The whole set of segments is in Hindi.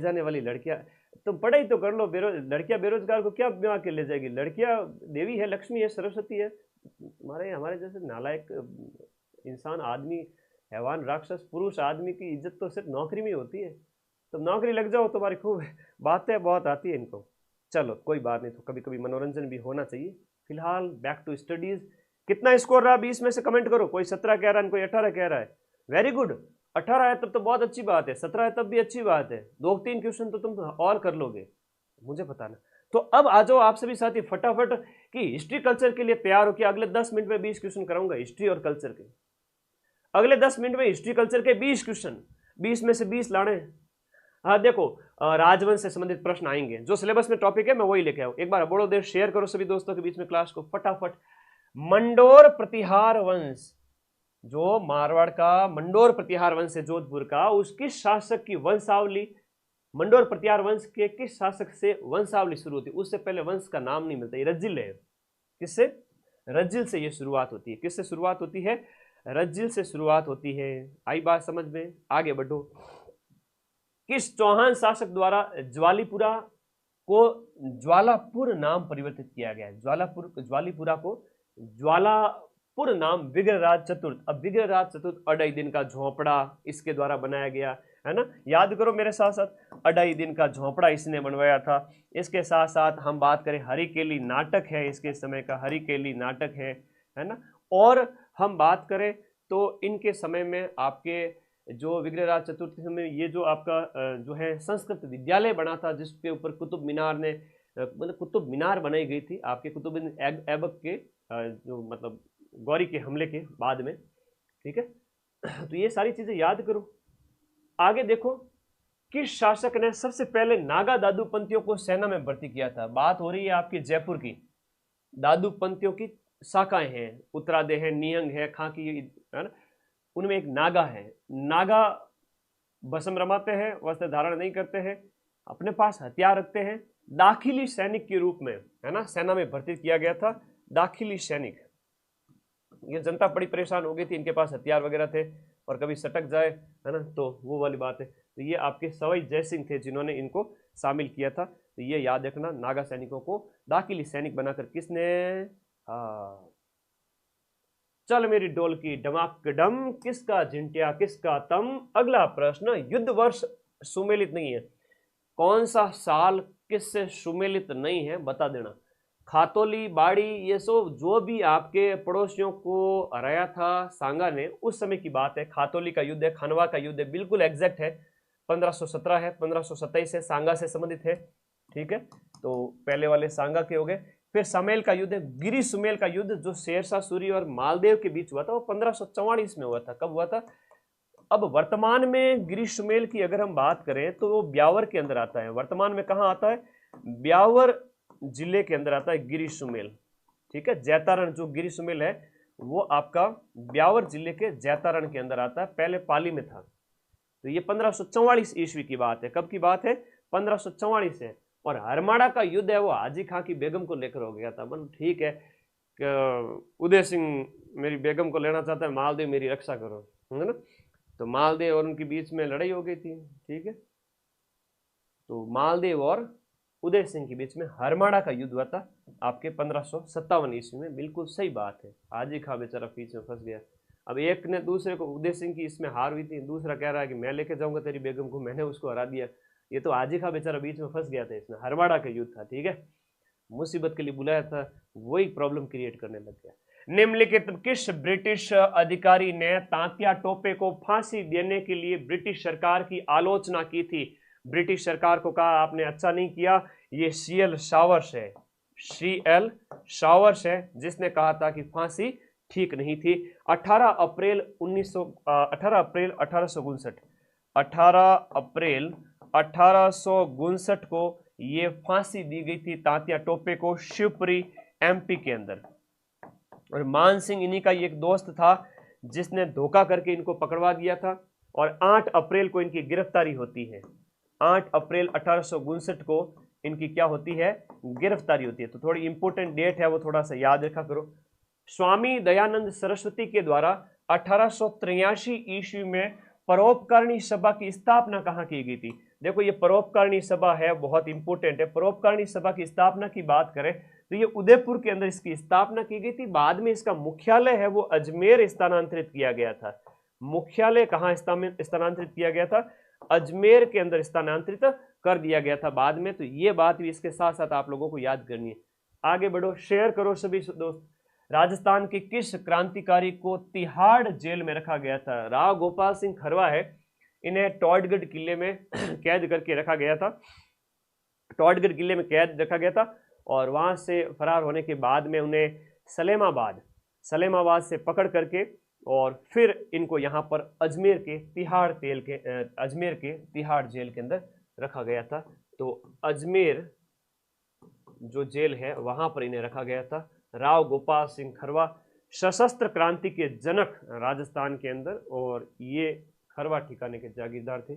जाने वाली लड़कियां, तुम पढ़ाई तो कर लो, लड़कियां बेरोजगार को क्या बिमा के ले जाएगी? लड़कियां देवी है, लक्ष्मी है, सरस्वती है। हमारे हमारे जैसे नालायक इंसान, आदमी, हैवान, राक्षस, पुरुष आदमी की इज्जत तो सिर्फ नौकरी में होती है। तुम नौकरी लग जाओ, तुम्हारी खूब बातें बहुत आती है इनको। चलो कोई बात नहीं, तो कभी कभी मनोरंजन भी होना चाहिए। फिलहाल बैक टू स्टडीज। कितना स्कोर रहा 20 में से कमेंट करो। कोई 17 कह रहा है, कोई 18 कह रहा है। Very good. 18 है तब तो बहुत अच्छी बात है, 17 है तब भी अच्छी बात है। 2-3 क्वेश्चन तो तुम और कर लोगे, मुझे पता ना। तो अब आ जाओ आप सभी साथी फटाफट कि हिस्ट्री कल्चर के लिए तैयार हो कि अगले 10 मिनट में 20 क्वेश्चन कराऊंगा हिस्ट्री और कल्चर के। अगले 10 मिनट में हिस्ट्री कल्चर के 20 क्वेश्चन, 20 में से 20 लाने। हाँ देखो, राजवंश से संबंधित प्रश्न आएंगे, जो सिलेबस में टॉपिक है मैं वही लेके आऊँ। एक बार बड़ो देर शेयर करो सभी दोस्तों के बीच में क्लास को फटाफट। मंडोर प्रतिहार वंश, जो मारवाड़ का मंडोर प्रतिहार वंश है जोधपुर का, उसकी शासक की वंशावली, मंडोर प्रतिहार वंश के किस शासक से वंशावली शुरू होती है? उससे पहले वंश का नाम नहीं मिलता, ये रज्जिल है। किससे? रज्जिल से ये शुरुआत होती है। किससे शुरुआत होती है? रज्जिल से शुरुआत होती है। आई बात समझ में? आगे बढ़ो। किस चौहान शासक द्वारा ज्वालीपुरा को ज्वालापुर नाम परिवर्तित किया गया है? ज्वालीपुरा को ज्वालापुर नाम विग्रहराज चतुर्थ। अब विग्रहराज चतुर्थ अढ़ाई दिन का झोंपड़ा इसके द्वारा बनाया गया है ना, याद करो मेरे साथ साथ। अढ़ाई दिन का झोंपड़ा इसने बनवाया था। इसके साथ साथ हम बात करें, हरिकेली नाटक है इसके समय का, हरिकेली नाटक है ना। और हम बात करें तो इनके समय में आपके जो विग्रहराज चतुर्थी समय ये जो आपका जो है संस्कृत विद्यालय बना था, जिसके ऊपर कुतुब मीनार ने मतलब कुतुब मीनार बनाई गई थी आपके कुतुबुद्दीन ऐबक के जो मतलब गौरी के हमले के बाद में, ठीक है। तो ये सारी चीजें याद करो। आगे देखो, किस शासक ने सबसे पहले नागा दादूपंथियों को सेना में भर्ती किया था? बात हो रही है आपकी जयपुर की। दादूपंथियों की शाखाएं हैं, उत्तरादे है, निहंग है, खाकी है ना। उनमें एक नागा है। नागा भस्म रमाते हैं, वस्त्र धारण नहीं करते हैं, अपने पास हथियार रखते हैं, दाखिली सैनिक के रूप में है ना सेना में भर्ती किया गया था। दाखिली सैनिक, ये जनता बड़ी परेशान हो गई थी, इनके पास हथियार वगैरह थे और कभी सटक जाए है ना, तो वो वाली बात है। तो ये आपके सवाई जयसिंह थे जिन्होंने इनको शामिल किया था। तो ये याद रखना, नागा सैनिकों को दाखिली सैनिक बनाकर किसने? हाँ, चल मेरी डोल की डमाक डम, किसका झिंटिया किसका तम। अगला प्रश्न, युद्ध वर्ष सुमेलित नहीं है, कौन सा साल किससे सुमेलित नहीं है बता देना। खातोली, बाड़ी, ये सब जो भी आपके पड़ोसियों को हराया था सांगा ने, उस समय की बात है। खातोली का युद्ध है, खनवा का युद्ध है, बिल्कुल एग्जैक्ट है। 1517 है, 1527 है, सांगा से संबंधित है, ठीक है। तो पहले वाले सांगा के हो गए। फिर समेल का युद्ध है, गिरी सुमेल का युद्ध, जो शेरशाह सूरी और मालदेव के बीच हुआ था, वो 1544 में हुआ था। कब हुआ था? अब वर्तमान में गिरी सुमेल की अगर हम बात करें तो वो ब्यावर के अंदर आता है। वर्तमान में कहाँ आता है? ब्यावर जिले के अंदर आता है गिरी सुमेल, ठीक है। जैतारण जो गिरी सुमेल है वो आपका ब्यावर जिले के जैतारण के अंदर आता है, पहले पाली में था। तो ये 1544 ईस्वी की बात है। कब की बात है? 1544 है। और हरमाड़ा का युद्ध है वो हाजी खां की बेगम को लेकर हो गया था। मतलब ठीक है, उदय सिंह मेरी बेगम को लेना चाहता है, मालदेव मेरी रक्षा करो, है ना। तो मालदेव और उनके बीच में लड़ाई हो गई थी, ठीक है। तो मालदेव और उदय सिंह के बीच में हरमाड़ा का युद्ध हुआ था आपके 1557 ईस्वी में। बिल्कुल सही बात है, हाजी खां बेचारा बीच में फंस गया। अब एक ने दूसरे को, उदय सिंह की इसमें हार हुई थी, दूसरा कह रहा है कि मैं लेके जाऊंगा तेरी बेगम को, मैंने उसको हरा दिया। ये तो हाजी खां बेचारा बीच में फंस गया था, इसमें हरमाड़ा का युद्ध था, ठीक है। मुसीबत के लिए बुलाया था, वही प्रॉब्लम क्रिएट करने लग गया। निम्नलिखित किस ब्रिटिश अधिकारी ने तांत्या टोपे को फांसी देने के लिए ब्रिटिश सरकार की आलोचना की थी? ब्रिटिश सरकार को कहा आपने अच्छा नहीं किया। ये CL शावर्स है, CL शावर्स है, जिसने कहा था कि फांसी ठीक नहीं थी। 18 अप्रैल 1859 1859 को ये फांसी दी गई थी तांत्या टोपे को, शिवपुरी MP के अंदर। और मान सिंह इन्हीं का एक दोस्त था जिसने धोखा करके इनको पकड़वा दिया था। और 8 अप्रैल को इनकी गिरफ्तारी होती है। 8 अप्रैल 1859 को इनकी क्या होती है? गिरफ्तारी होती है। तो थोड़ी इंपोर्टेंट डेट है, वो थोड़ा सा याद रखा करो। स्वामी दयानंद सरस्वती के द्वारा 1883 ईस्वी में परोपकारिणी सभा की स्थापना कहाँ की गई थी? देखो ये परोपकारिणी सभा है, बहुत इंपॉर्टेंट है। परोपकारिणी सभा की स्थापना की बात करें तो ये उदयपुर के अंदर इसकी स्थापना की गई थी। बाद में इसका मुख्यालय है वो अजमेर स्थानांतरित किया गया था। मुख्यालय कहाँ स्थानांतरित किया गया था? अजमेर के अंदर स्थानांतरित कर दिया गया था बाद में। तो ये बात भी इसके साथ साथ आप लोगों को याद करनी है। आगे बढ़ो, शेयर करो सभी दोस्त। राजस्थान के किस क्रांतिकारी को तिहाड़ जेल में रखा गया था? राव गोपाल सिंह खरवा है, इन्हें टॉडगढ़ किले में कैद करके रखा गया था। टॉडगढ़ किले में कैद रखा गया था और वहां से फरार होने के बाद में उन्हें सलेमाबाद से पकड़ करके और फिर इनको यहाँ पर अजमेर के तिहाड़ जेल के अंदर रखा गया था। तो अजमेर जो जेल है वहां पर इन्हें रखा गया था। राव गोपाल सिंह खरवा सशस्त्र क्रांति के जनक राजस्थान के अंदर, और ये खरवा ठिकाने के जागीरदार थे।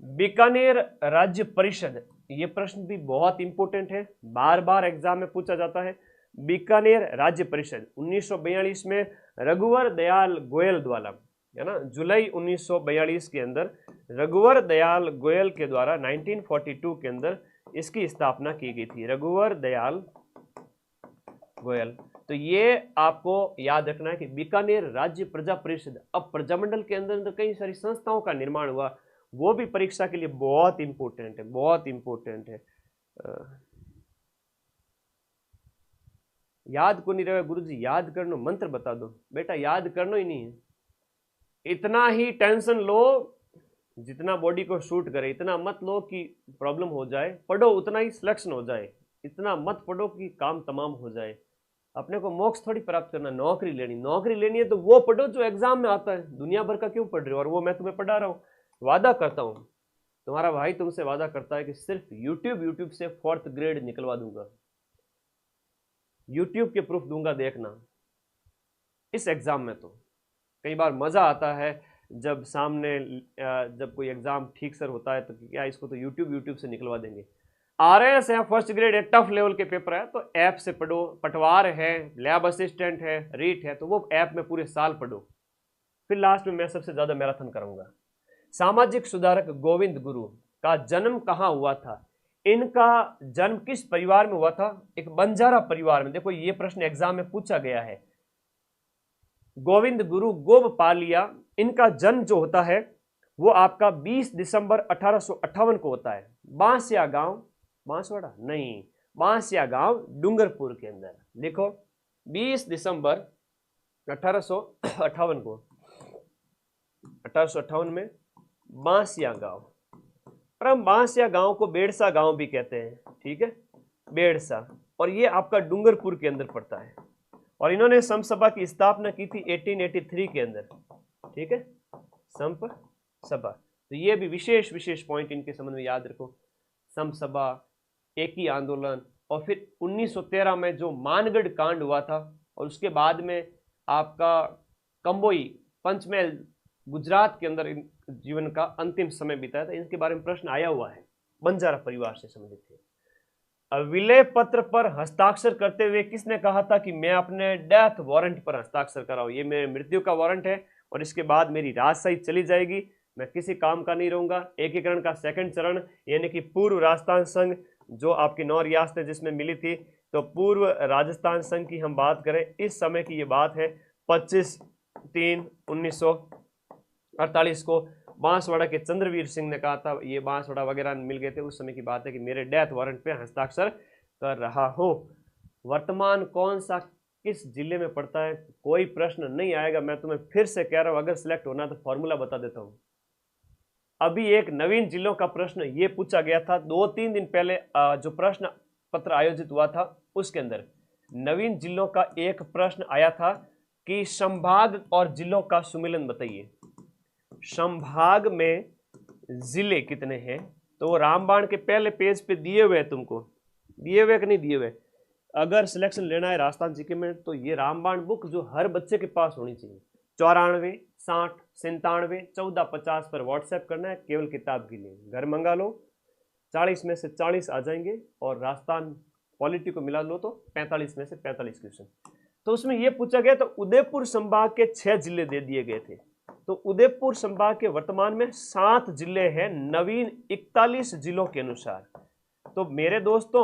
बीकानेर राज्य परिषद, ये प्रश्न भी बहुत इंपॉर्टेंट है, बार बार एग्जाम में पूछा जाता है। बीकानेर राज्य परिषद 1942 में रघुवर दयाल गोयल द्वारा, है ना, जुलाई 1942 के अंदर रघुवर दयाल गोयल के द्वारा 1942 के अंदर इसकी स्थापना की गई थी। रघुवर दयाल गोयल। तो ये आपको याद रखना है कि बीकानेर राज्य प्रजा परिषद, अब प्रजामंडल के अंदर कई सारी संस्थाओं का निर्माण हुआ, वो भी परीक्षा के लिए बहुत इंपॉर्टेंट है, बहुत इंपॉर्टेंट है। याद को नहीं रहे गुरुजी, याद करनो, मंत्र बता दो बेटा, याद करनो ही नहीं है। इतना ही टेंशन लो जितना बॉडी को शूट करे, इतना मत लो कि प्रॉब्लम हो जाए। पढ़ो उतना ही सिलेक्शन हो जाए, इतना मत पढ़ो कि काम तमाम हो जाए। अपने को मोक्ष थोड़ी प्राप्त करना, नौकरी लेनी है तो वो पढ़ो जो एग्जाम में आता है। दुनिया भर का क्यों पढ़ रहे हो? और वो मैं तुम्हें पढ़ा रहा हूँ, वादा करता हूँ, तुम्हारा भाई तुमसे वादा करता है कि सिर्फ यूट्यूब से 4th ग्रेड निकलवा दूंगा। यूट्यूब के प्रूफ दूंगा, देखना। इस एग्जाम में तो कई बार मजा आता है जब सामने जब कोई एग्जाम ठीक सर होता है तो क्या इसको तो यूट्यूब से निकलवा देंगे। RS है, 1st ग्रेड है, टफ लेवल के पेपर है तो ऐप से पढ़ो। पटवार है, लैब असिस्टेंट है, रीट है, तो वो ऐप में पूरे साल पढ़ो। फिर लास्ट में मैं सबसे ज्यादा मैराथन कराऊंगा। सामाजिक सुधारक गोविंद गुरु का जन्म कहाँ हुआ था? इनका जन्म किस परिवार में हुआ था? एक बंजारा परिवार में। देखो ये प्रश्न एग्जाम में पूछा गया है। गोविंद गुरु गोबपालिया, इनका जन्म जो होता है वो आपका 20 दिसंबर 1858 को होता है। बांसिया गांव, बांसवाड़ा नहीं, बांसिया गांव डूंगरपुर के अंदर। देखो 20 दिसंबर 1858 को, 1858 में बांसिया गांव, पर हम बांसिया गांव को बेड़सा गांव भी कहते हैं, ठीक है, बेड़सा, और ये आपका डूंगरपुर के अंदर पड़ता है। और इन्होंने संप सभा की स्थापना की थी 1883 के अंदर, ठीक है, संप सभा। तो ये भी विशेष पॉइंट इनके संबंध में याद रखो। संप सभा, एक ही आंदोलन, और फिर 1913 में जो मानगढ़ कांड हुआ था, और उसके बाद में आपका कंबोई, पंचमहल, गुजरात के अंदर जीवन का अंतिम समय बिताया था। इनके बारे में प्रश्न आया हुआ है, बंजारा परिवार से संबंधित थे। विलय पत्र पर हस्ताक्षर करते हुए किसने कहा था कि मैं अपने डेथ वारंट पर हस्ताक्षर कराऊं? ये मेरे मृत्यु का वारंट है और इसके बाद मेरी राजशाही चली जाएगी, मैं किसी काम का नहीं रहूंगा। एकीकरण का 2nd चरण, यानी कि पूर्व राजस्थान संघ, जो आपकी 9 रियासतें जिसमें मिली थी, तो पूर्व राजस्थान संघ की हम बात करें, इस समय की ये बात है 25/3/1948 को बांसवाड़ा के चंद्रवीर सिंह ने कहा था। ये बांसवाड़ा वगैरह मिल गए थे, उस समय की बात है कि मेरे डेथ वारंट पे हस्ताक्षर कर रहा हो। वर्तमान कौन सा किस जिले में पड़ता है? कोई प्रश्न नहीं आएगा, मैं तुम्हें फिर से कह रहा हूं, अगर सिलेक्ट होना तो फॉर्मूला बता देता हूं। अभी एक नवीन जिलों का प्रश्न ये पूछा गया था 2-3 दिन पहले, जो प्रश्न पत्र आयोजित हुआ था उसके अंदर नवीन जिलों का एक प्रश्न आया था कि संभाग और जिलों का सुमेलन बताइए। संभाग में जिले कितने हैं? तो रामबाण के पहले पेज पे दिए हुए हैं, तुमको दिए हुए कि नहीं दिए हुए? अगर सिलेक्शन लेना है राजस्थान जीके में तो ये रामबाण बुक जो हर बच्चे के पास होनी चाहिए। 94 60 97 14 50 पर व्हाट्सएप करना है, केवल किताब के लिए। घर मंगा लो, 40 में से 40 आ जाएंगे, और राजस्थान पॉलिटी को मिला लो तो 45 में से 45 क्वेश्चन। तो उसमें यह पूछा गया, तो उदयपुर संभाग के 6 जिले दे दिए गए थे। तो उदयपुर संभाग के वर्तमान में 7 जिले हैं नवीन 41 जिलों के अनुसार। तो मेरे दोस्तों,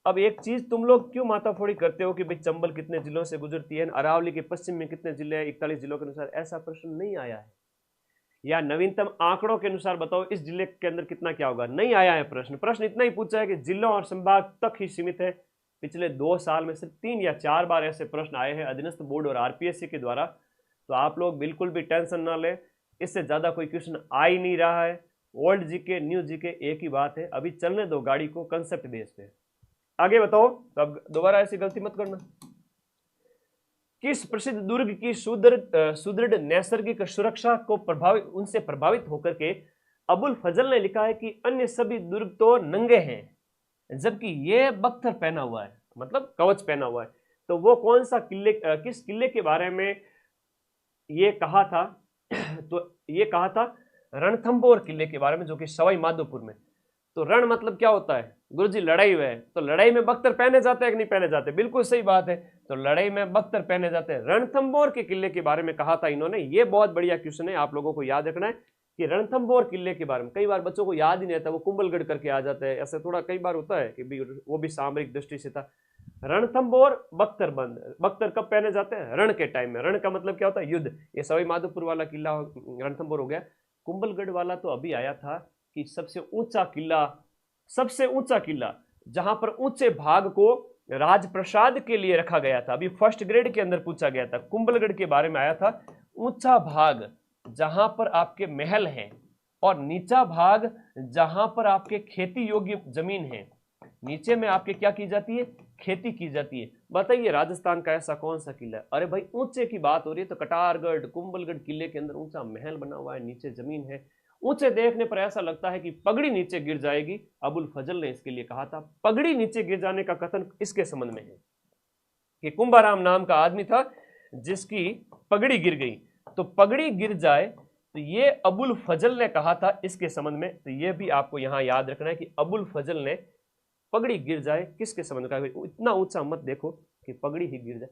अब एक चीज तुम लोग क्यों माथाफोड़ी करते हो कि भाई चंबल कितने जिलों से गुजरती है, अरावली के पश्चिम में कितने जिले हैं 41 जिलों के अनुसार, ऐसा प्रश्न नहीं आया है। या नवीनतम आंकड़ों के अनुसार बताओ इस जिले के अंदर कितना क्या होगा, नहीं आया है प्रश्न। प्रश्न इतना ही पूछा है कि जिलों और संभाग तक ही सीमित है। पिछले 2 साल में सिर्फ 3 या 4 बार ऐसे प्रश्न आए हैं अधीनस्थ बोर्ड और आरपीएससी के द्वारा। तो आप लोग बिल्कुल भी टेंशन ना लें, इससे ज्यादा कोई क्वेश्चन आ ही नहीं रहा है। ओल्ड जीके न्यू जीके एक ही बात है, अभी चलने दो गाड़ी को कंसेप्ट बेस पे। आगे बताओ, तब दोबारा ऐसी गलती मत करना। किस प्रसिद्ध दुर्ग की सुदृढ़ नैसर्गिक सुरक्षा को उनसे प्रभावित होकर के अबुल फजल ने लिखा है कि अन्य सभी दुर्ग तो नंगे हैं जबकि ये बख्तर पहना हुआ है, मतलब कवच पहना हुआ है। तो वो कौन सा किस किले के बारे में ये कहा था? तो ये कहा था रणथंभौर किले के बारे में, जो कि सवाई माधोपुर में। तो रण मतलब क्या होता है गुरुजी? लड़ाई हुआ है। तो लड़ाई में बख्तर पहने जाते हैं कि नहीं पहने जाते? बिल्कुल सही बात है, तो लड़ाई में बख्तर पहने जाते हैं। रणथंभौर के किले के बारे में कहा था इन्होंने। ये बहुत बढ़िया क्वेश्चन है, आप लोगों को याद रखना है कि रणथंभौर किले के बारे में। कई बार बच्चों को याद ही नहीं रहता, वो कुंभलगढ़ करके आ जाता है, ऐसा थोड़ा कई बार होता है कि वो भी सामरिक दृष्टि से था। रणथंभौर बख्तर बंद, बख्तर कब पहने जाते हैं? रण के टाइम में। रण का मतलब क्या होता है? युद्ध। ये सवाई माधोपुर वाला किला रणथंभौर हो गया। कुंभलगढ़ वाला तो अभी आया था कि सबसे ऊंचा किला जहां पर ऊंचे भाग को राजप्रसाद के लिए रखा गया था, अभी फर्स्ट ग्रेड के अंदर पूछा गया था। कुंभलगढ़ के बारे में आया था, ऊंचा भाग जहां पर आपके महल हैं और नीचा भाग जहां पर आपके खेती योग्य जमीन है। नीचे में आपके क्या की जाती है? खेती की जाती है। बताइए राजस्थान का ऐसा कौन सा किला है? अरे भाई ऊंचे की बात हो रही है तो कटारगढ़ कुंभलगढ़ किले के अंदर ऊंचा महल बना हुआ है, नीचे जमीन है। ऊंचे देखने पर ऐसा लगता है कि पगड़ी नीचे गिर जाएगी। अबुल फजल ने इसके लिए कहा था। पगड़ी नीचे गिर जाने का कथन इसके संबंध में है कि कुंभाराम नाम का आदमी था जिसकी पगड़ी गिर गई। तो पगड़ी गिर जाए तो ये अबुल फजल ने कहा था इसके संबंध में। तो ये भी आपको यहां याद रखना है कि अबुल फजल ने पगड़ी गिर जाए किसके संबंध का? इतना ऊंचा मत देखो कि पगड़ी ही गिर जाए।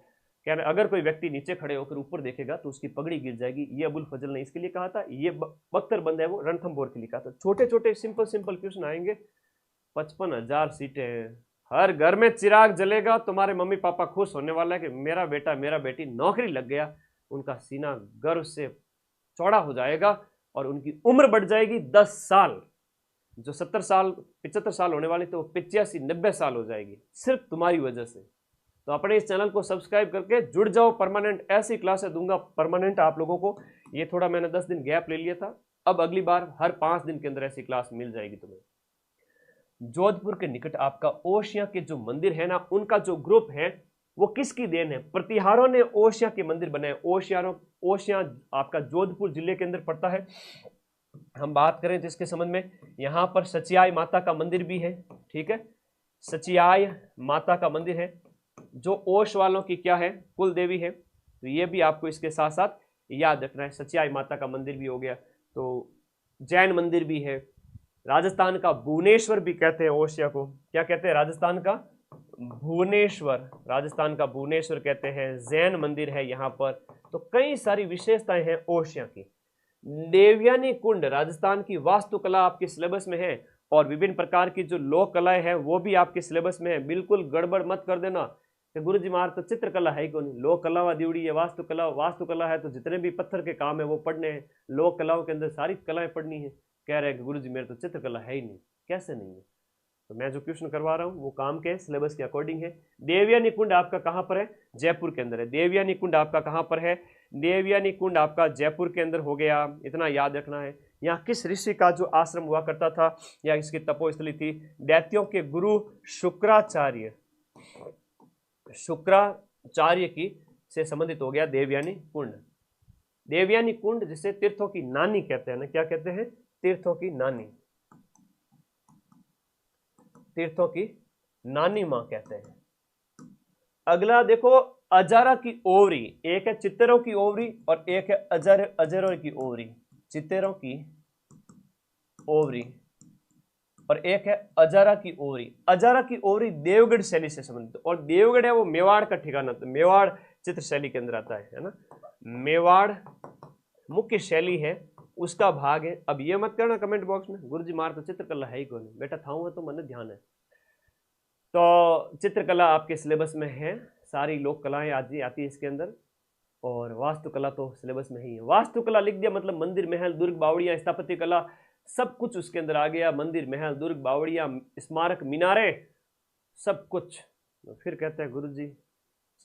क्या अगर कोई व्यक्ति नीचे खड़े होकर ऊपर देखेगा तो उसकी पगड़ी गिर जाएगी। ये अबुल फजल ने इसके लिए कहा था। ये बख्तर बंद है वो रणथंभौर के लिए कहा था। छोटे छोटे सिंपल क्वेश्चन आएंगे। 55,000 सीटें, हर घर में चिराग जलेगा। तुम्हारे मम्मी पापा खुश होने वाला है कि मेरा बेटा मेरा बेटी नौकरी लग गया। उनका सीना गर्व से चौड़ा हो जाएगा और उनकी उम्र बढ़ जाएगी 10 साल। जो 70 साल 75 साल होने वाली तो 85-90 साल हो जाएगी, सिर्फ तुम्हारी वजह से। तो अपने इस चैनल को सब्सक्राइब करके जुड़ जाओ। परमानेंट ऐसी क्लासें दूंगा परमानेंट आप लोगों को। ये थोड़ा मैंने 10 दिन गैप ले लिया था, अब अगली बार हर 5 दिन के अंदर ऐसी क्लास मिल जाएगी तुम्हें। जोधपुर के निकट आपका ओशिया के जो मंदिर है ना, उनका जो ग्रुप है वो किसकी देन है? प्रतिहारों ने ओशिया के मंदिर बनाए। ओशिया आपका जोधपुर जिले के अंदर पड़ता है। हम बात करें तो इसके संबंध में यहाँ पर सचियाई माता का मंदिर भी है। ठीक है, सचियाई माता का मंदिर है जो ओश वालों की क्या है? कुल देवी है। तो ये भी आपको इसके साथ साथ याद रखना है। सचियाई माता का मंदिर भी हो गया। तो जैन मंदिर भी है। राजस्थान का भुवनेश्वर भी कहते हैं ओशिया को। क्या कहते हैं? राजस्थान का भुवनेश्वर। राजस्थान का भुवनेश्वर कहते हैं। जैन मंदिर है यहाँ पर। तो कई सारी विशेषताएं हैं ओशिया की। देवयानी कुंड राजस्थान की वास्तुकला आपके सिलेबस में है और विभिन्न प्रकार की जो लोक कलाएं हैं वो भी आपके सिलेबस में है। बिल्कुल गड़बड़ मत कर देना कि गुरुजी मार तो चित्रकला है ही कौन? लोक कला व दिवड़ी है, वास्तुकला है तो जितने भी पत्थर के काम है वो पढ़ने हैं। लोक कलाओं के अंदर सारी कलाएं पढ़नी है। कह रहे हैं कि गुरुजी मेरे तो चित्रकला है ही नहीं। कैसे नहीं है? तो मैं जो क्वेश्चन करवा रहा हूँ वो काम के सिलेबस के अकॉर्डिंग है। देवयानी कुंड आपका कहाँ पर है? जयपुर के अंदर है। देवयानी कुंड आपका कहाँ पर है? देवयानी कुंड आपका जयपुर के अंदर हो गया। इतना याद रखना है। यहाँ किस ऋषि का जो आश्रम हुआ करता था या इसकी तपोस्थली थी? दैत्यों के गुरु शुक्राचार्य की से संबंधित हो गया देवयानी कुंड। देवयानी कुंड जिसे तीर्थों की नानी कहते हैं ना, क्या कहते हैं? तीर्थों की नानी, तीर्थों की नानी मां कहते हैं। अगला देखो, अजारा की ओवरी। एक है चित्तरों की ओवरी और एक है अजरों की ओवरी। चित्तरों की ओवरी और एक है अजारा की ओवरी। अजारा की ओवरी देवगढ़ शैली से संबंधित, और देवगढ़ है वो मेवाड़ का ठिकाना। तो मेवाड़ चित्र शैली के अंदर आता है ना। मेवाड़ मुख्य शैली है उसका भाग है। अब ये मत करना कमेंट बॉक्स में गुरुजी मार तो चित्रकला है ही कौन, बेटा थाऊंगा तो मन ध्यान है। तो चित्रकला आपके सिलेबस में है, सारी लोक कलाएं आती है इसके अंदर, और वास्तुकला तो सिलेबस में ही है। वास्तुकला लिख दिया मतलब मंदिर महल दुर्ग बावड़ियां स्थापत्य कला सब कुछ उसके अंदर आ गया, मंदिर महल दुर्ग बावड़ियां स्मारक मीनारे सब कुछ। तो फिर कहते हैं गुरुजी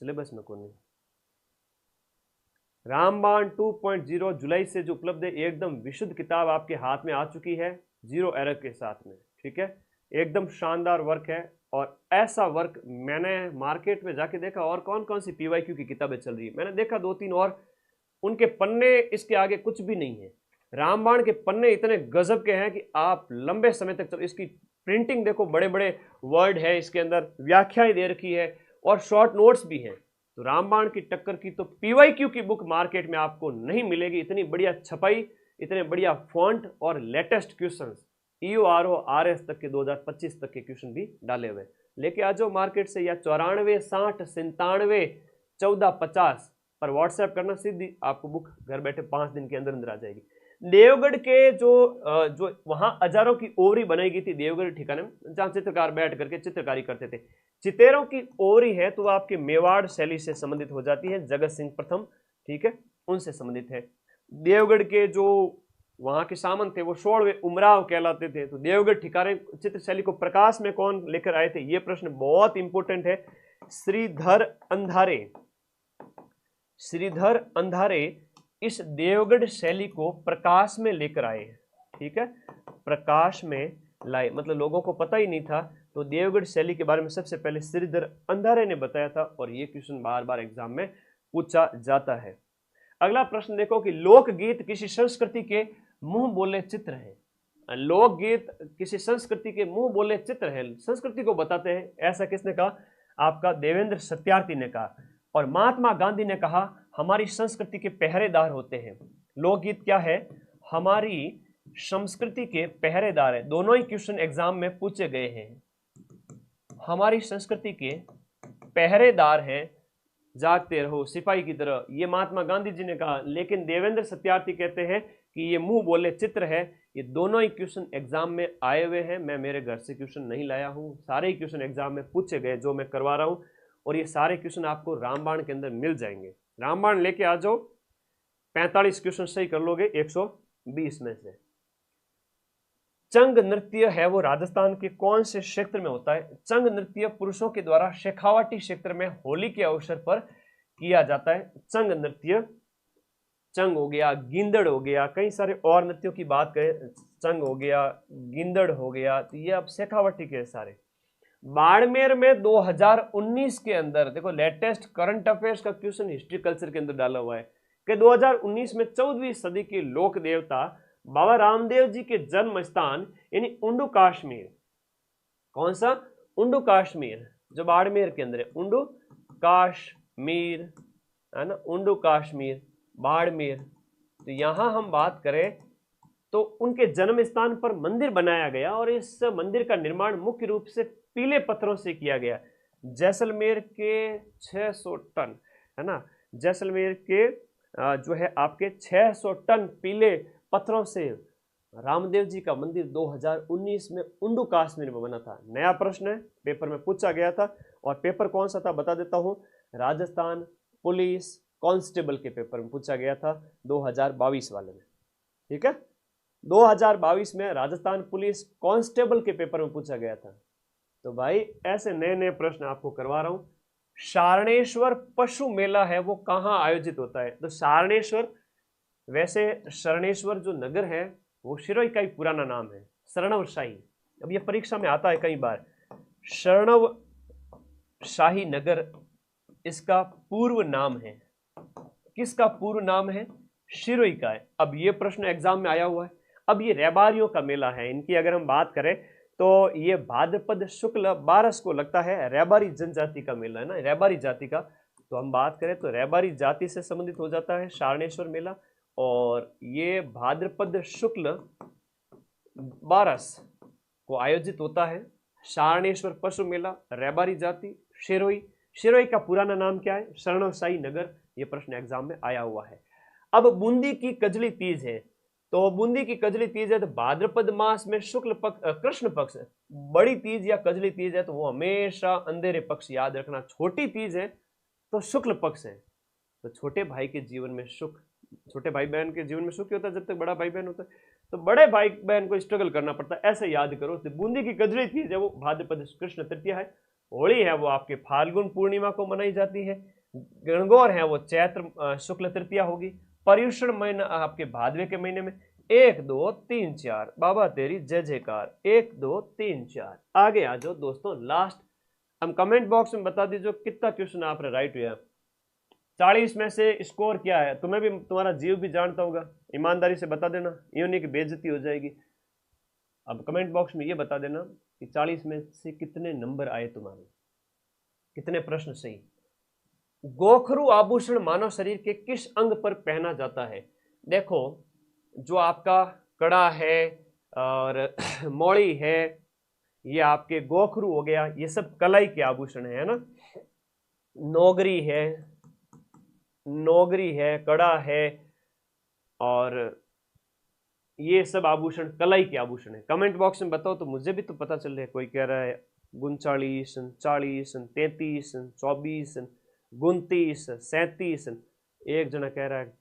सिलेबस में कौन है। रामबाण 2.0 जुलाई से जो उपलब्ध है, एकदम विशुद्ध किताब आपके हाथ में आ चुकी है, 0 एरर के साथ में, ठीक है। एकदम शानदार वर्क है, और ऐसा वर्क मैंने मार्केट में जाके देखा और कौन कौन सी पीवाईक्यू की किताबें चल रही है, मैंने देखा 2-3 और उनके पन्ने इसके आगे कुछ भी नहीं है। रामबाण के पन्ने इतने गजब के हैं कि आप लंबे समय तक चल, इसकी प्रिंटिंग देखो, बड़े बड़े वर्ड है इसके अंदर, व्याख्याएं दे रखी है और शॉर्ट नोट्स भी हैं। तो रामबाण की टक्कर की तो पीवाईक्यू की बुक मार्केट में आपको नहीं मिलेगी। इतनी बढ़िया छपाई, इतने बढ़िया फॉन्ट और लेटेस्ट क्वेश्चंस, EORO RS तक के 2025 तक के क्वेश्चन भी डाले हुए। लेके आ जाओ मार्केट से, या 94 60 97 14 50 पर व्हाट्सएप करना, सीधी आपको बुक घर बैठे 5 दिन के अंदर अंदर आ जाएगी। देवगढ़ के जो वहां हजारों की ओवरी बनाई गई थी, देवगढ़ ठिकाने जहां चित्रकार बैठ करके चित्रकारी करते थे, चितेरों की ओवरी है तो आपके मेवाड़ शैली से संबंधित हो जाती है, जगत सिंह प्रथम, ठीक है, उनसे संबंधित है। देवगढ़ के जो वहां के सामंत थे वो 16वें उमराव कहलाते थे। तो देवगढ़ ठिकाने चित्र शैली को प्रकाश में कौन लेकर आए थे, ये प्रश्न बहुत इंपॉर्टेंट है। श्रीधर अंधारे, श्रीधर अंधारे इस देवगढ़ शैली को प्रकाश में लेकर आए, ठीक है, प्रकाश में लाए, मतलब लोगों को पता ही नहीं था। तो देवगढ़ शैली के बारे में सबसे पहले श्रीधर अंधारे ने बताया था, और ये क्वेश्चन बार बार एग्जाम में पूछा जाता है। अगला प्रश्न देखो कि लोकगीत किसी संस्कृति के मुंह बोले चित्र है। लोकगीत किसी संस्कृति के मुंह बोले चित्र है, संस्कृति को बताते हैं, ऐसा किसने कहा, आपका देवेंद्र सत्यार्थी ने कहा। और महात्मा गांधी ने कहा हमारी संस्कृति के पहरेदार होते हैं। लोकगीत क्या है, हमारी संस्कृति के पहरेदार है। दोनों ही क्वेश्चन एग्जाम में पूछे गए हैं, हमारी संस्कृति के पहरेदार हैं, जागते रहो सिपाही की तरह, ये महात्मा गांधी जी ने कहा। लेकिन देवेंद्र सत्यार्थी कहते हैं कि ये मुंह बोले चित्र है। ये दोनों ही क्वेश्चन एग्जाम में आए हुए हैं, मैं मेरे घर से क्वेश्चन नहीं लाया हूं, सारे ही क्वेश्चन एग्जाम में पूछे गए जो मैं करवा रहा हूं, और ये सारे क्वेश्चन आपको रामबाण के अंदर मिल जाएंगे। रामबाण लेके आ जाओ, 45 क्वेश्चन सही कर लोगे 120 में से। चंग नृत्य है वो राजस्थान के कौन से क्षेत्र में होता है। चंग नृत्य पुरुषों के द्वारा शेखावाटी क्षेत्र में होली के अवसर पर किया जाता है। चंग नृत्य, चंग हो गया, गिंदड़ हो गया, कई सारे और नृत्यों की बात करें, चंग हो गया, गिंदड़ हो गया, तो ये अब शेखावाटी के सारे। बाड़मेर में 2019 के अंदर देखो, लेटेस्ट करंट अफेयर्स का क्वेश्चन हिस्ट्री कल्चर के अंदर डाला हुआ है कि 2019 में 14वीं सदी के लोक देवता बाबा रामदेव जी के जन्म स्थान यानी उंडू कश्मीर, कौन सा, उंडू कश्मीर, जो बाड़मेर के अंदर है, उंडू कश्मीर है ना, उंडू कश्मीर बाड़मेर। तो यहां हम बात करें तो उनके जन्म स्थान पर मंदिर बनाया गया, और इस मंदिर का निर्माण मुख्य रूप से पीले पत्थरों से किया गया। जैसलमेर के 600 टन है ना, जैसलमेर के जो है आपके 600 टन पीले पत्थरों से रामदेव जी का मंदिर 2019 में उंडू कश्मीर में बना था। नया प्रश्न है, पेपर में पूछा गया था, और पेपर कौन सा था बता देता हूं, राजस्थान पुलिस कांस्टेबल के पेपर में पूछा गया था 2022 वाले में, ठीक है, 2022 में राजस्थान पुलिस कांस्टेबल के पेपर में पूछा गया था। तो भाई ऐसे नए नए प्रश्न आपको करवा रहा हूं। शारणेश्वर पशु मेला है वो कहां आयोजित होता है। तो शारणेश्वर, वैसे शरणेश्वर जो नगर है वो शिरोई का ही पुराना नाम है, शरणव शाही। अब ये परीक्षा में आता है कई बार, शरणव शाही नगर इसका पूर्व नाम है। किसका पूर्व नाम है, शिरोई का है। अब ये प्रश्न एग्जाम में आया हुआ है। अब ये रैबारियों का मेला है, इनकी अगर हम बात करें तो ये भाद्रपद शुक्ल 12 को लगता है, रैबारी जनजाति का मेला है ना, रैबारी जाति का। तो हम बात करें तो रैबारी जाति से संबंधित हो जाता है शारणेश्वर मेला, और ये भाद्रपद शुक्ल 12 को आयोजित होता है शारणेश्वर पशु मेला, रैबारी जाति, शिरोई। शिरोई का पुराना नाम क्या है, शरणवशाही नगर। ये प्रश्न एग्जाम में आया हुआ है। अब बूंदी की कजली तीज है, तो बूंदी की कजली तीज है तो भाद्रपद मास में शुक्ल पक्ष कृष्ण पक्ष है। बड़ी तीज या कजली तीज है तो वो हमेशा अंधेरे पक्ष याद रखना। छोटी तीज है तो शुक्ल पक्ष है। तो छोटे भाई के जीवन में सुख, छोटे भाई बहन के जीवन में सुख होता है जब तक बड़ा भाई बहन होता है, तो बड़े भाई बहन को स्ट्रगल करना पड़ता है, ऐसे याद करो। तो बूंदी की कजली तीज है वो भाद्रपद कृष्ण तृतीया है। होली है वो आपके फाल्गुन पूर्णिमा को मनाई जाती है। गणगौर है वो चैत्र शुक्ल तृतीया होगी। पर्युषण महीना आपके भादवे के महीने में। 1 2 3 4 बाबा तेरी जय जयकार। 1 2 3 4। आगे आ जाओ दोस्तों, लास्ट हम कमेंट बॉक्स में बता दीजिए कितना क्वेश्चन आपने राइट हुआ। 40 में से स्कोर क्या है, तुम्हें भी, तुम्हारा जीव भी जानता होगा, ईमानदारी से बता देना, यूं नहीं कि बेइज्जती हो जाएगी। अब कमेंट बॉक्स में ये बता देना कि 40 में से कितने नंबर आए तुम्हारे, कितने प्रश्न सही। गोखरू आभूषण मानव शरीर के किस अंग पर पहना जाता है? देखो, जो आपका कड़ा है और मौड़ी है, ये आपके गोखरू हो गया, ये सब कलाई के आभूषण है ना। नौगरी है, नौगरी है, कड़ा है, और ये सब आभूषण कलाई के आभूषण है। कमेंट बॉक्स में बताओ तो मुझे भी तो पता चल रहा है। कोई कह रहा है 39, 40, 33, 24, 29, 37। एक जना कह रहा है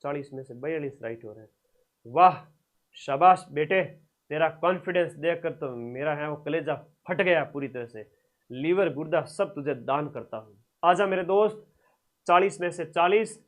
40 में से 42 राइट हो रहे हैं। वाह, शाबाश बेटे, तेरा कॉन्फिडेंस देखकर तो मेरा है वो कलेजा फट गया पूरी तरह से। लीवर गुर्दा सब तुझे दान करता हूँ। आजा मेरे दोस्त, 40 में से 40